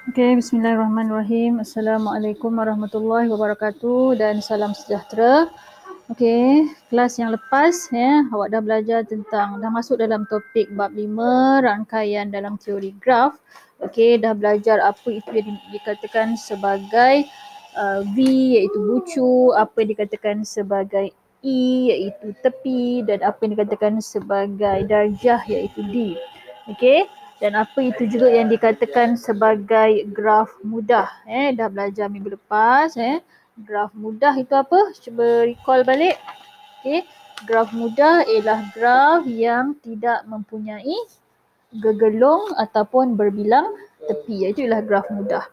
Okey, bismillahirrahmanirrahim. Assalamualaikum warahmatullahi wabarakatuh dan salam sejahtera. Okey, kelas yang lepas awak dah belajar tentang, dah masuk dalam topik bab 5 rangkaian dalam teori graf. Okey, dah belajar apa itu yang dikatakan sebagai V iaitu bucu, apa yang dikatakan sebagai E iaitu tepi dan apa yang dikatakan sebagai darjah iaitu D. Okey, dan apa itu juga yang dikatakan sebagai graf mudah. Dah belajar minggu lepas. Graf mudah itu apa? Cuba recall balik. Okey, graf mudah ialah graf yang tidak mempunyai gegelung ataupun berbilang tepi, iaitu ialah graf mudah.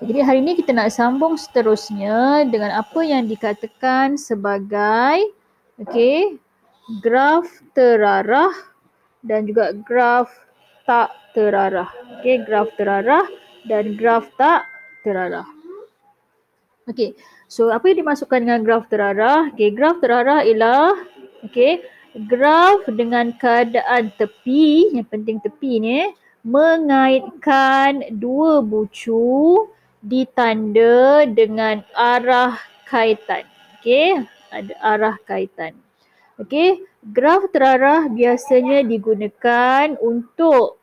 Jadi hari ini kita nak sambung seterusnya dengan apa yang dikatakan sebagai graf terarah dan juga graf tak terarah. Okey, graf terarah dan graf tak terarah. Okey, so apa yang dimasukkan dengan graf terarah? Okey, graf terarah ialah graf dengan keadaan tepi, yang penting tepi ni, mengaitkan dua bucu ditanda dengan arah kaitan. Okey, ada arah kaitan. Okey, graf terarah biasanya digunakan untuk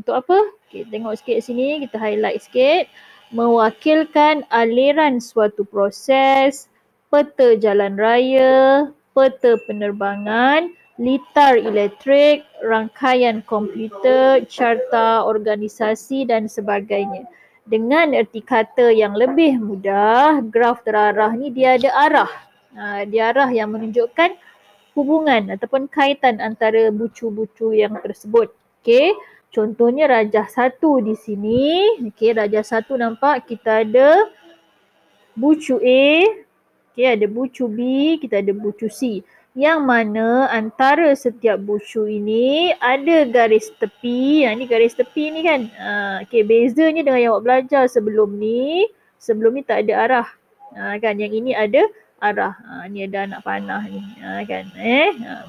apa? Okey, tengok sikit sini, kita highlight sikit. Mewakilkan aliran suatu proses, peta jalan raya, peta penerbangan, litar elektrik, rangkaian komputer, carta organisasi dan sebagainya. Dengan erti kata yang lebih mudah, graf terarah ni dia ada arah. Dia arah yang menunjukkan hubungan ataupun kaitan antara bucu-bucu yang tersebut. Okey, contohnya rajah 1 di sini. Okey, rajah 1 nampak kita ada bucu A, ada bucu B, kita ada bucu C. Yang mana antara setiap bucu ini ada garis tepi. Ini garis tepi ni kan. Bezanya dengan yang awak belajar sebelum ni tak ada arah. Kan, yang ini ada arah. Ni ada anak panah ni. Kan.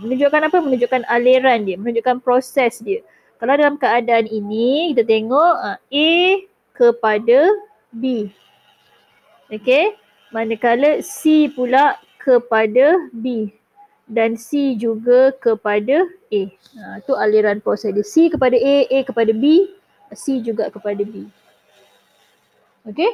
Menunjukkan apa? Menunjukkan aliran dia, menunjukkan proses dia. Kalau dalam keadaan ini kita tengok A kepada B. Okey, manakala C pula kepada B dan C juga kepada A. Itu aliran proses dia. C kepada A kepada B, C juga kepada B. Okey.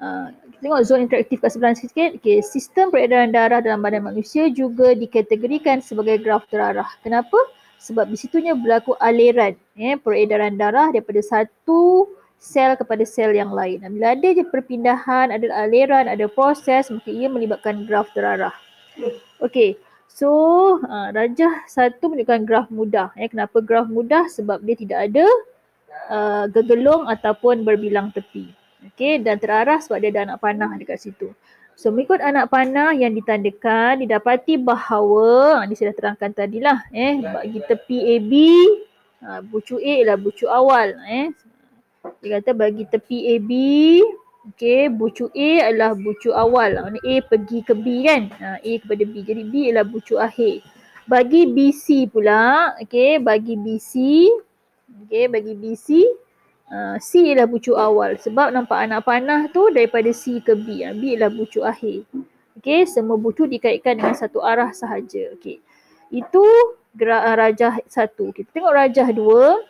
Kita tengok zon interaktif kat sebelah sikit. Okey, sistem peredaran darah dalam badan manusia juga dikategorikan sebagai graf terarah. Kenapa? Sebab di situnya berlaku aliran peredaran darah daripada satu sel kepada sel yang lain. Bila ada je perpindahan, ada aliran, ada proses, maka ia melibatkan graf terarah. Okey, so rajah 1 menunjukkan graf mudah. Kenapa graf mudah? Sebab dia tidak ada gegelung ataupun berbilang tepi. Okey, dan terarah sebab dia ada anak panah dekat situ. So, mengikut anak panah yang ditandakan, didapati bahawa, ni saya dah terangkan tadilah, bagi tepi AB, bucu A ialah bucu awal. Dia kata bagi tepi AB, bucu A adalah bucu awal. A pergi ke B kan, A kepada B. Jadi B ialah bucu akhir. Bagi BC pula, bagi BC, C ialah bucu awal. Sebab nampak anak panah tu daripada C ke B. B ialah bucu akhir. Semua bucu dikaitkan dengan satu arah sahaja. Itu rajah 1. Kita tengok rajah 2.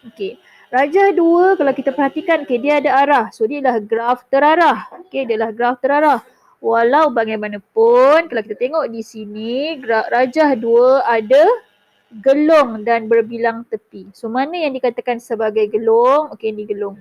Rajah 2 kalau kita perhatikan, dia ada arah. So dia adalah graf terarah. Dia adalah graf terarah. Walau bagaimanapun, kalau kita tengok di sini, rajah 2 ada gelung dan berbilang tepi. So mana yang dikatakan sebagai gelung? Ni gelung.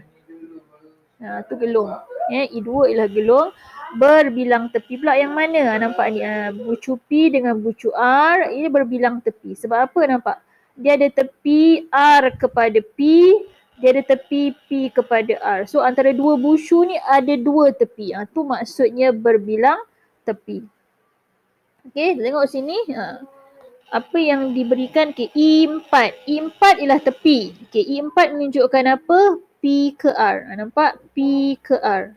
Tu gelung. I2 ialah gelung. Berbilang tepi pula yang mana? Nampak ni bucu P dengan bucu R, ini berbilang tepi. Sebab apa nampak? Dia ada tepi R kepada P, dia ada tepi P kepada R. So antara dua bucu ni ada dua tepi. Tu maksudnya berbilang tepi. Tengok sini. Apa yang diberikan I4. I4 ialah tepi. I4 menunjukkan apa? P ke R. Nampak? P ke R.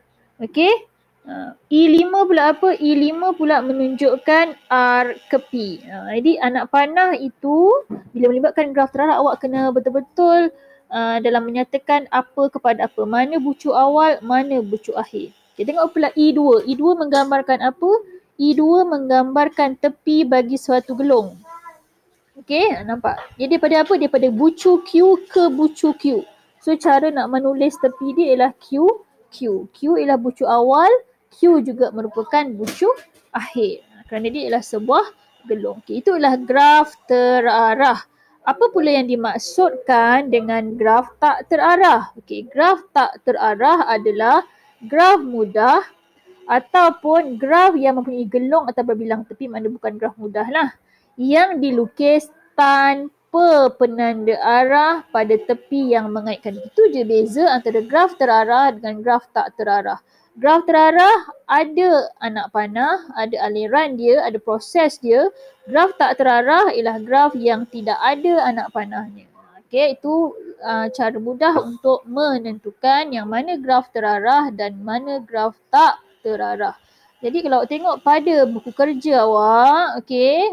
I5 pula apa? I5 pula menunjukkan R ke P. Jadi anak panah itu bila melibatkan graf terarah, awak kena betul-betul dalam menyatakan apa kepada apa. Mana bucu awal, mana bucu akhir. Okay, tengok pula E2. E2 menggambarkan apa? E2 menggambarkan tepi bagi suatu gelong. Okey, nampak? Jadi daripada apa? Daripada bucu Q ke bucu Q. So cara nak menulis tepi dia ialah Q. Q ialah bucu awal, Q juga merupakan bucu akhir. Kerana dia ialah sebuah gelong. Okay, itu ialah graf terarah. Apa pula yang dimaksudkan dengan graf tak terarah? Okey, graf tak terarah adalah graf mudah ataupun graf yang mempunyai gelong atau berbilang tepi, makna bukan graf mudah lah, yang dilukis tanpa penanda arah pada tepi yang mengaitkan. Itu je beza antara graf terarah dengan graf tak terarah. Graf terarah ada anak panah, ada aliran dia, ada proses dia. Graf tak terarah ialah graf yang tidak ada anak panahnya. Okey, itu cara mudah untuk menentukan yang mana graf terarah dan mana graf tak terarah. Jadi kalau tengok pada buku kerja awak, okey,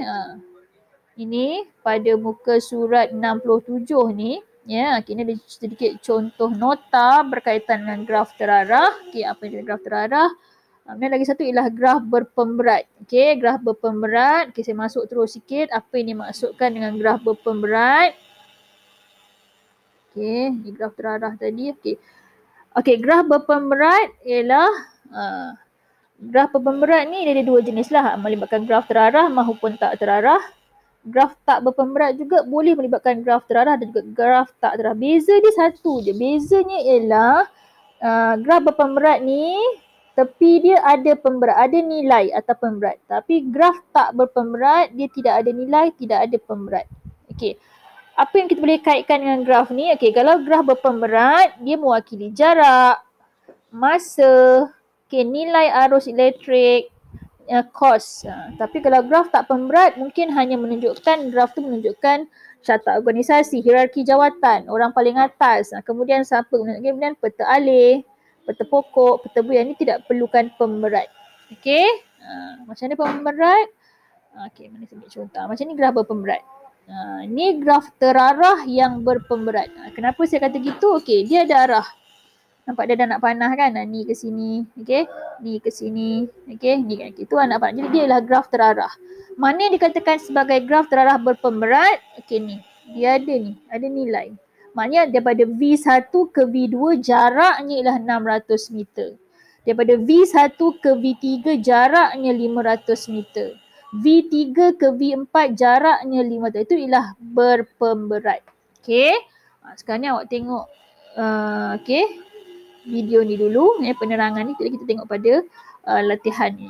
ini pada muka surat 67 ni, ya, okay, ini ada sedikit contoh nota berkaitan dengan graf terarah. Okey, apa itu graf terarah? Kemudian lagi satu ialah graf berpemberat. Okey, graf berpemberat. Okey, saya masuk terus sikit apa yang dimaksudkan dengan graf berpemberat. Okey, ni graf terarah tadi. Okey, graf berpemberat ialah graf berpemberat ni dia ada dua jenis lah, melibatkan graf terarah maupun tak terarah. Graf tak berpemberat juga boleh melibatkan graf terarah dan juga graf tak terarah. Beza dia satu je. Bezanya ialah graf berpemberat ni tepi dia ada pemberat, ada nilai atau pemberat. Tapi graf tak berpemberat dia tidak ada nilai, tidak ada pemberat. Okey. Apa yang kita boleh kaitkan dengan graf ni? Okey, kalau graf berpemberat dia mewakili jarak, masa, nilai arus elektrik, kos. Tapi kalau graf tak pemberat mungkin hanya menunjukkan, graf tu menunjukkan syarta organisasi, hierarki jawatan, orang paling atas. Kemudian siapa, kemudian peta alih, peta pokok, peta buian ni tidak perlukan pemberat. Okey. Macam ni pemberat. Okey, mana saya ambil contoh. Macam ni graf berpemberat. Ni graf terarah yang berpemberat. Kenapa saya kata gitu? Okey, dia ada arah. Nampak dia ada anak panah kan? Ni ke sini, okey. Ni ke sini, okey. Ni kan itu anak panah. Jadi dia adalah graf terarah. Mana yang dikatakan sebagai graf terarah berpemberat? Okey ni. Dia ada ni, ada nilai. Maknanya daripada V1 ke V2 jaraknya ialah 600 meter. Daripada V1 ke V3 jaraknya 500 meter. V3 ke V4 jaraknya 5 meter. Itu ialah berpemberat. Okey. Sekarang ni awak tengok okey, video ni dulu, penerangan ni. Kita tengok pada latihan ni.